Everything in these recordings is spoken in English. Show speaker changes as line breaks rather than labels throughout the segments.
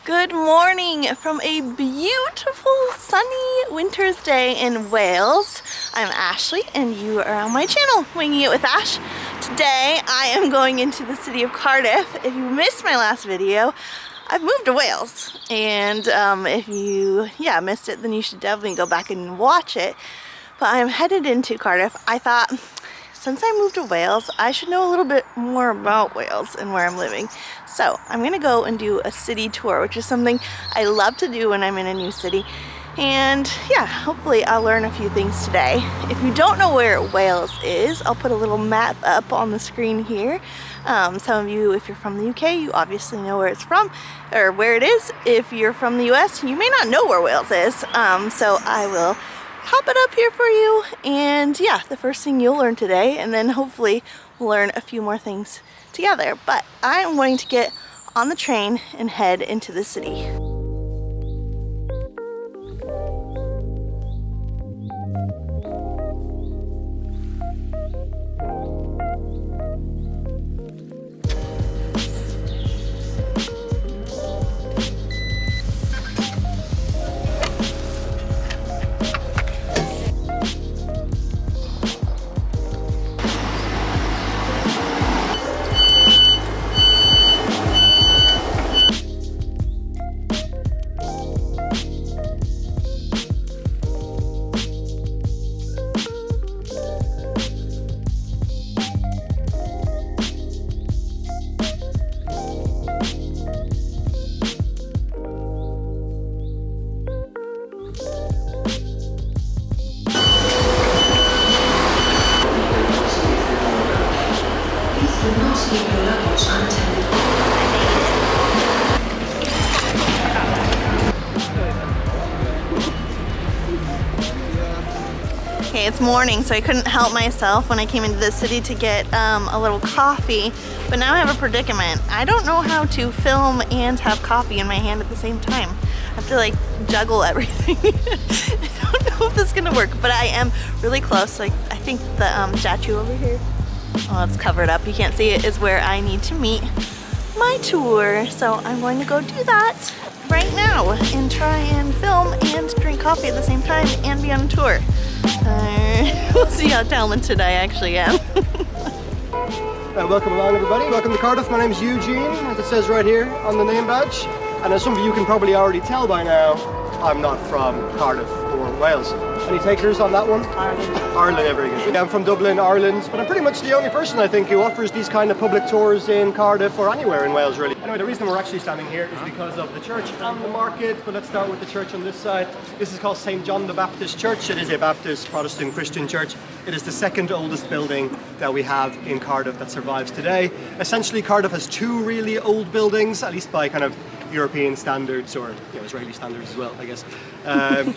Good morning from a beautiful sunny winter's day in Wales. I'm Ashley and you are on my channel, Winging It with Ash. Today I am going into the city of Cardiff. If you missed my last video, I've moved to Wales, and if you missed it, then you should definitely go back and watch it. But I'm headed into Cardiff. I thought, since I moved to Wales, I should know a little bit more about Wales and where I'm living. So I'm gonna go and do a city tour, which is something I love to do when I'm in a new city. And yeah, hopefully I'll learn a few things today. If you don't know where Wales is, I'll put a little map up on the screen here. Some of you, if you're from the UK, you obviously know where it's from, or where it is. If you're from the US, you may not know where Wales is. So I will pop it up here for you, and yeah, the first thing you'll learn today, and then hopefully we'll learn a few more things together. But I'm going to get on the train and head into the city. Okay, it's morning, so I couldn't help myself when I came into the city to get a little coffee, but now I have a predicament. I don't know how to film and have coffee in my hand at the same time. I have to like juggle everything. I don't know if this is gonna work, but I am really close. Like, I think the statue over here, oh, it's covered up, you can't see it, is where I need to meet my tour. So I'm going to go do that right now and try and film and drink coffee at the same time and be on a tour. We'll see how talented I actually am.
Welcome along, everybody. Welcome to Cardiff. My name is Eugene, as it says right here on the name badge. And as some of you can probably already tell by now, I'm not from Cardiff or Wales. Any takers on that one?
Ireland.
Ireland, yeah, very good. I'm from Dublin, Ireland, but I'm pretty much the only person, I think, who offers these kind of public tours in Cardiff or anywhere in Wales, really. Anyway, the reason we're actually standing here is because of the church and the market, but let's start with the church on this side. This is called St. John the Baptist Church. It is a Baptist Protestant Christian church. It is the second oldest building that we have in Cardiff that survives today. Essentially, Cardiff has two really old buildings, at least by kind of European standards, or Israeli standards as well, I guess.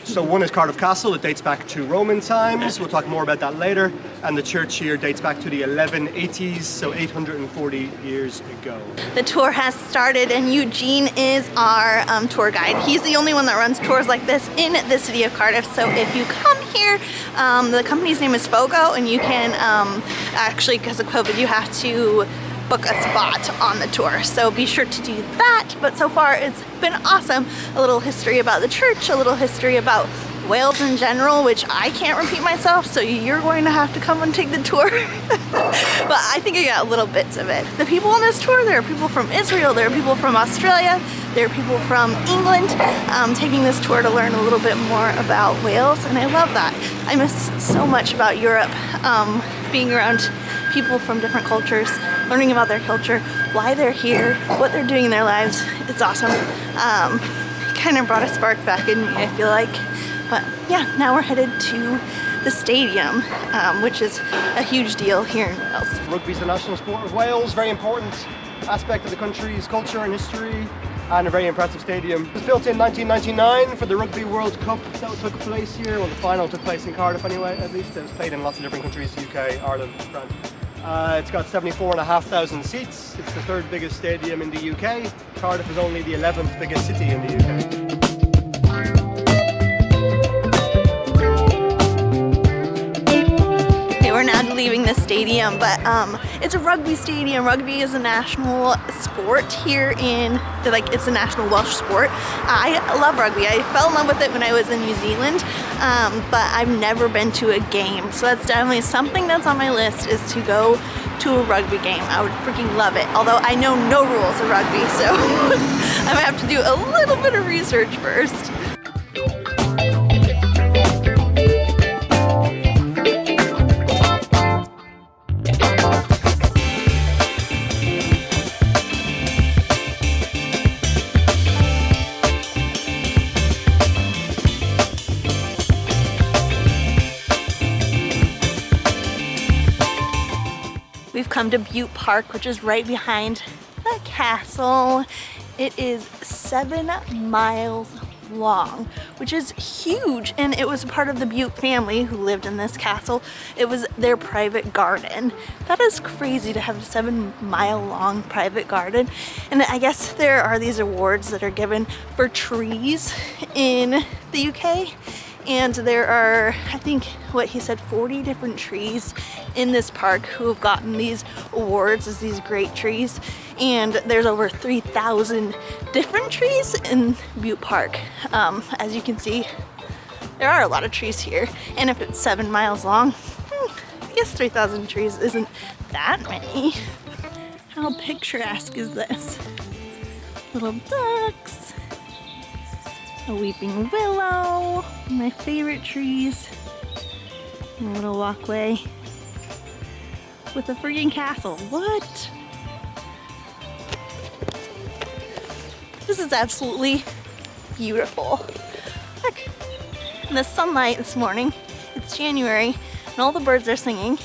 So one is Cardiff Castle. It dates back to Roman times. We'll talk more about that later. And the church here dates back to the 1180s, so 840 years ago.
The tour has started, and Eugene is our tour guide. He's the only one that runs tours like this in the city of Cardiff. So if you come here, the company's name is Fogo, and you can actually, because of COVID, you have to book a spot on the tour, so be sure to do that. But so far it's been awesome. A little history about the church, a little history about Wales in general, which I can't repeat myself, so you're going to have to come and take the tour. But I think I got little bits of it. The people on this tour, there are people from Israel, there are people from Australia, there are people from England, taking this tour to learn a little bit more about Wales, and I love that. I miss so much about Europe, being around people from different cultures, learning about their culture, why they're here, what they're doing in their lives. It's awesome. Kind of brought a spark back in me, I feel like. But yeah, now we're headed to the stadium, which is a huge deal here in Wales.
Rugby is the national sport of Wales, very important aspect of the country's culture and history, and a very impressive stadium. It was built in 1999 for the Rugby World Cup that took place here. Well, the final took place in Cardiff anyway, at least. It was played in lots of different countries, UK, Ireland, France. It's got 74,500 seats. It's the third biggest stadium in the UK. Cardiff is only the 11th biggest city in the UK.
we're now leaving the stadium, but it's a rugby stadium. Rugby is a national sport here in, it's a national Welsh sport. I love rugby. I fell in love with it when I was in New Zealand, but I've never been to a game. So that's definitely something that's on my list, is to go to a rugby game. I would freaking love it. Although I know no rules of rugby, so I might have to do a little bit of research first. We've come to Butte Park, which is right behind the castle. It is 7 miles long, which is huge, and it was part of the Butte family who lived in this castle. It was their private garden. That is crazy to have a 7-mile long private garden. And I guess there are these awards that are given for trees in the UK. And there are, I think, what he said, 40 different trees in this park who have gotten these awards as these great trees. And there's over 3,000 different trees in Butte Park. As you can see, there are a lot of trees here. And if it's 7 miles long, I guess 3,000 trees isn't that many. How picturesque is this? Little ducks. A weeping willow, my favorite trees, and a little walkway with a friggin' castle. What? This is absolutely beautiful. Look, in the sunlight this morning, it's January, and all the birds are singing.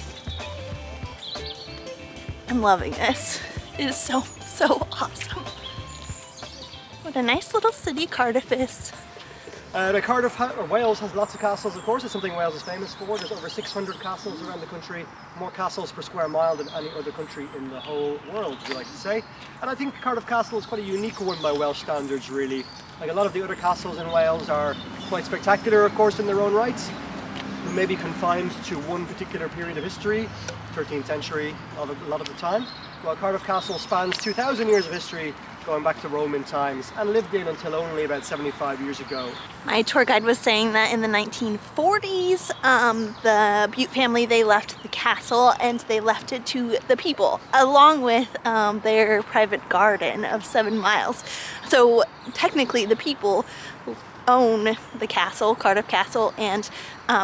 I'm loving this. It is so, so awesome. What a nice little city Cardiff is.
Wales has lots of castles, of course. It's something Wales is famous for. There's over 600 castles around the country, more castles per square mile than any other country in the whole world, we like to say. And I think Cardiff Castle is quite a unique one by Welsh standards, really. Like a lot of the other castles in Wales are quite spectacular, of course, in their own rights. Maybe confined to one particular period of history, 13th century, a lot of the time. While Cardiff Castle spans 2,000 years of history, going back to Roman times, and lived in until only about 75 years ago.
My tour guide was saying that in the 1940s, the Butte family, they left the castle and they left it to the people, along with their private garden of 7 miles. So technically the people own the castle, Cardiff Castle, and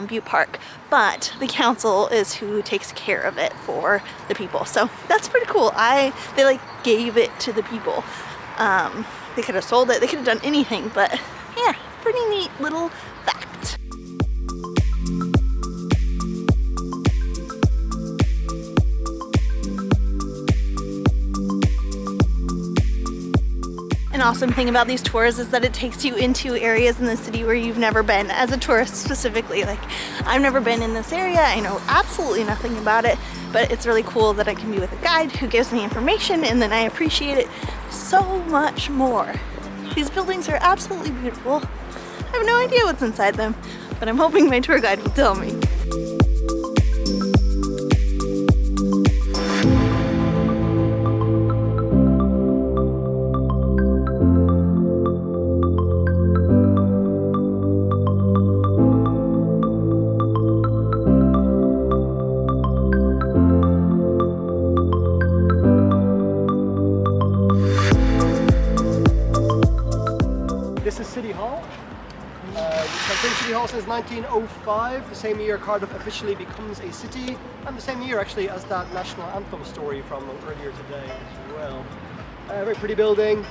Butte Park, but the council is who takes care of it for the people. So that's pretty cool. They gave it to the people. They could have sold it, they could have done anything, but yeah, pretty neat little fact. An awesome thing about these tours is that it takes you into areas in the city where you've never been, as a tourist specifically. Like, I've never been in this area, I know absolutely nothing about it, but it's really cool that I can be with a guide who gives me information, and then I appreciate it so much more. These buildings are absolutely beautiful. I have no idea what's inside them, but I'm hoping my tour guide will tell me.
This is City Hall. It's been City Hall since 1905, the same year Cardiff officially becomes a city, and the same year actually as that national anthem story from earlier today as well. Very pretty building.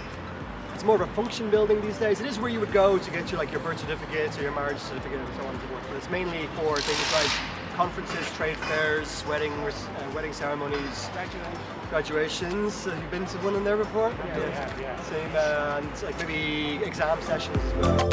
It's more of a function building these days. It is where you would go to get your birth certificate or your marriage certificate and so on and so forth, but it's mainly for things like conferences, trade fairs, wedding ceremonies, graduations. Have you been to one in there before?
Yeah.
Same, and like maybe exam sessions as well.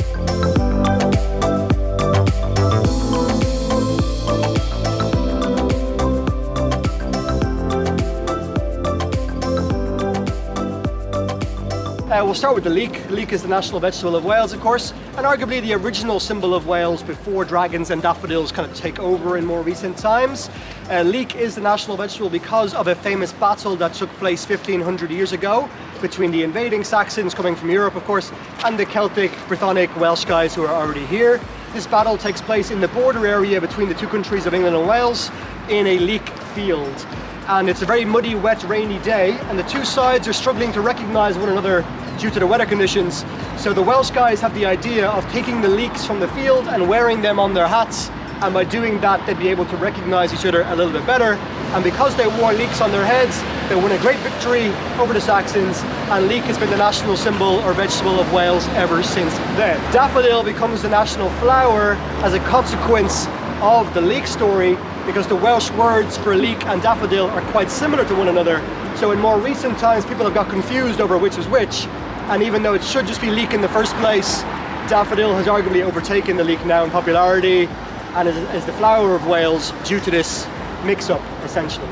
We'll start with the leek. Leek is the national vegetable of Wales, of course, and arguably the original symbol of Wales before dragons and daffodils kind of take over in more recent times. Leek is the national vegetable because of a famous battle that took place 1500 years ago between the invading Saxons coming from Europe, of course, and the Celtic, Brythonic, Welsh guys who are already here. This battle takes place in the border area between the two countries of England and Wales in a leek field. And it's a very muddy, wet, rainy day, and the two sides are struggling to recognize one another due to the weather conditions. So the Welsh guys have the idea of taking the leeks from the field and wearing them on their hats, and by doing that they'd be able to recognize each other a little bit better. And because they wore leeks on their heads, they won a great victory over the Saxons, and leek has been the national symbol or vegetable of Wales ever since then. Daffodil becomes the national flower as a consequence of the leek story, because the Welsh words for leek and daffodil are quite similar to one another. So in more recent times people have got confused over which is which, and even though it should just be leek in the first place, daffodil has arguably overtaken the leek now in popularity and is the flower of Wales due to this mix-up, essentially.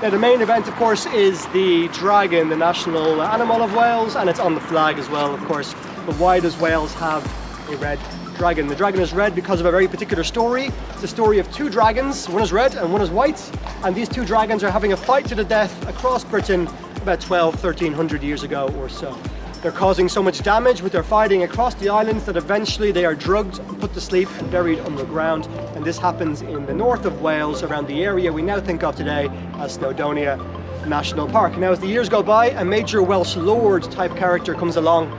Now the main event, of course, is the dragon, the national animal of Wales, and it's on the flag as well, of course. But why does Wales have a red dragon? The dragon is red because of a very particular story. It's a story of two dragons. One is red and one is white, and these two dragons are having a fight to the death across Britain about 1300 years ago or so. They're causing so much damage with their fighting across the islands that eventually they are drugged and put to sleep and buried underground. And this happens in the north of Wales, around the area we now think of today as Snowdonia National Park. Now as the years go by, a major Welsh lord type character comes along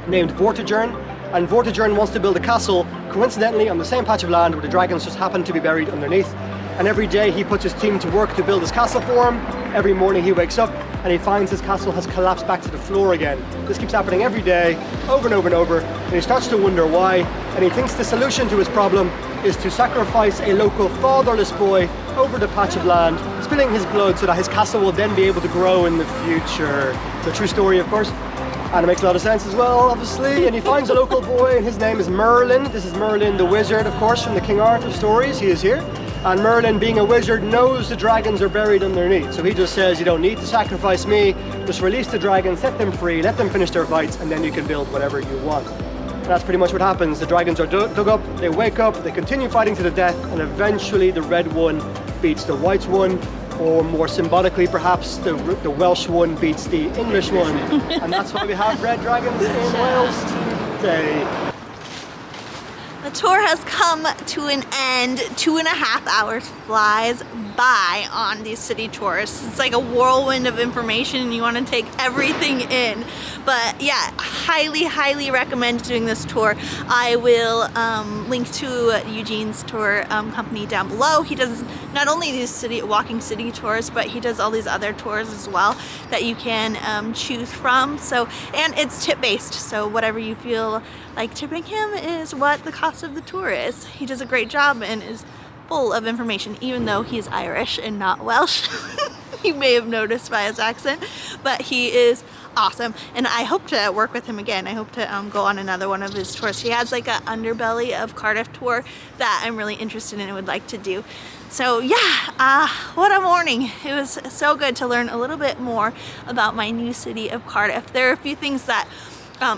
named Vortigern, and Vortigern wants to build a castle, coincidentally on the same patch of land where the dragons just happen to be buried underneath. And every day he puts his team to work to build his castle for him. Every morning he wakes up and he finds his castle has collapsed back to the floor again. This keeps happening every day, over and over and over, and he starts to wonder why, and he thinks the solution to his problem is to sacrifice a local fatherless boy over the patch of land, spilling his blood so that his castle will then be able to grow in the future. It's a true story, of course. And it makes a lot of sense as well, obviously. And he finds a local boy, and his name is Merlin. This is Merlin the wizard, of course, from the King Arthur stories. He is here. And Merlin, being a wizard, knows the dragons are buried underneath. So he just says, you don't need to sacrifice me. Just release the dragons, set them free, let them finish their fights, and then you can build whatever you want. And that's pretty much what happens. The dragons are dug up, they wake up, they continue fighting to the death, and eventually the red one beats the white one. Or more symbolically perhaps, the Welsh one beats the English one. And that's why we have red dragons in Wales today.
The tour has come to an end. 2.5 hours flies by on these city tours. It's like a whirlwind of information and you want to take everything in. But yeah, highly recommend doing this tour. I will link to Eugene's tour company down below. He does not only these walking city tours, but he does all these other tours as well that you can choose from. So, and it's tip based, so whatever you feel like tipping him is what the cost of the tour is. He does a great job and is full of information, even though he's Irish and not Welsh. You may have noticed by his accent, but he is awesome, and I hope to work with him again. I hope to go on another one of his tours. He has like an underbelly of Cardiff tour that I'm really interested in and would like to do. So yeah, what a morning. It was so good to learn a little bit more about my new city of Cardiff. There are a few things that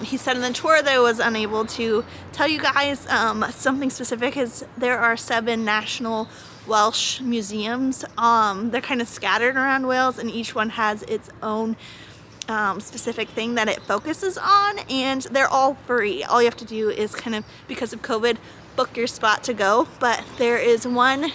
he said in the tour that I was unable to tell you guys. Something specific is there are 7 national Welsh museums. They're kind of scattered around Wales, and each one has its own specific thing that it focuses on, and they're all free. All you have to do is kind of, because of COVID, book your spot to go. But there is one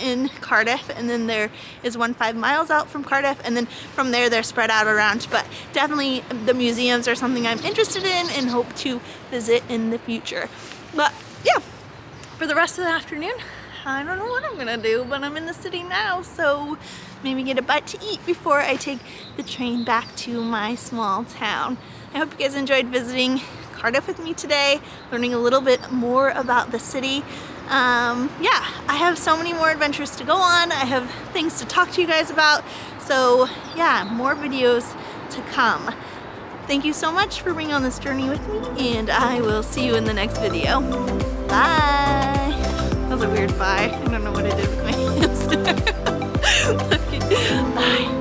in Cardiff, and then there is one 5 miles out from Cardiff, and then from there they're spread out around. But definitely the museums are something I'm interested in and hope to visit in the future. But yeah, for the rest of the afternoon, I don't know what I'm gonna do, but I'm in the city now, so maybe get a bite to eat before I take the train back to my small town. I hope you guys enjoyed visiting Cardiff with me today, learning a little bit more about the city. Yeah, I have so many more adventures to go on. I have things to talk to you guys about. So yeah, more videos to come. Thank you so much for being on this journey with me, and I will see you in the next video. Bye. That was a weird bye. I don't know what I did with my hands. Okay. Bye.